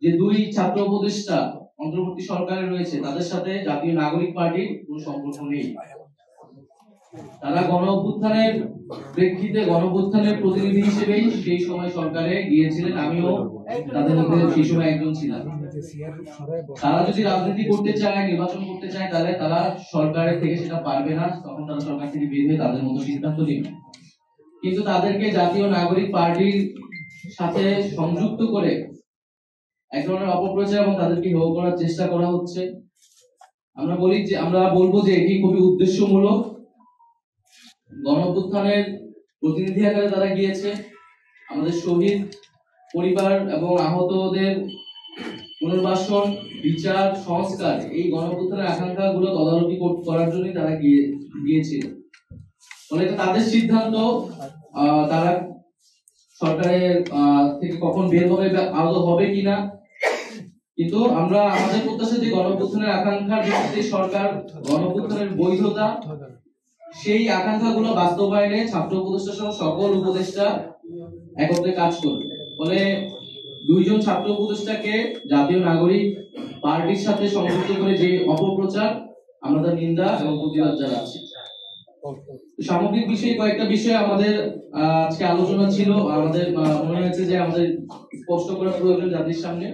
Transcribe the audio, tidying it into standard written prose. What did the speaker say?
যে দুই ছাত্র উপদেষ্টা অন্তর্বর্তী সরকারে রয়েছে তাদের সাথে জাতীয় নাগরিক পার্টির কোনো সম্পর্ক নেই। তারা গণ অভ্যুত্থানের প্রেক্ষিতে গণ অভ্যুত্থানের প্রতিনিধি হিসেবেই সেই সময় সরকারে গিয়েছিলেন, আমিও তাদের মধ্যে সেই সময় একজন ছিলাম। তারা যদি রাজনীতি করতে চায়, নির্বাচন করতে চায়, তাহলে তারা সরকারের থেকে সেটা পারবে না, তখন তারা সরকার থেকে বের হয়ে তাদের মতো সিদ্ধান্ত নেবে। কিন্তু তাদেরকে জাতীয় নাগরিক পার্টির সাথে সংযুক্ত করে এক ধরনের অপপ্রচার এবং তাদেরকে হেয় করার চেষ্টা করা হচ্ছে। আমরা বলবো যে এটি খুবই উদ্দেশ্যমূলক। গণ অভ্যুত্থানের প্রতিনিধি আকারে তারা গিয়েছে, আমাদের শহীদ পরিবার এবং আহতদের পুনর্বাসন, বিচার, সংস্কার, এই গণ অভ্যুত্থানের আকাঙ্ক্ষাগুলো তদারকি করার জন্যই তারা গিয়েছিল। ফলে তাদের সিদ্ধান্ত, তারা সরকারের থেকে কখন বের হবে, আদৌ হবে কিনা। কিন্তু আমরা আমাদের প্রত্যাশা যে গণ অভ্যুত্থানের আকাঙ্ক্ষার ভিত্তিতে সরকার গণ অভ্যুত্থানের বৈধতা, সেই আকাঙ্ক্ষাগুলো বাস্তবায়নে ছাত্র উপদেষ্টা সহ সকল উপদেষ্টা একত্রে কাজ করবে। ফলে দুইজন ছাত্র উপদেষ্টাকে জাতীয় নাগরিক পার্টির সাথে সংযুক্ত করে যে অপপ্রচার, আমরা তার নিন্দা এবং প্রতিবাদ জানাচ্ছি। সামগ্রিক বিষয়ে কয়েকটা বিষয় আমাদের আজকে আলোচনা ছিল, আমাদের মনে হয়েছে যে আমাদের স্পষ্ট করা প্রয়োজন জাতির সামনে।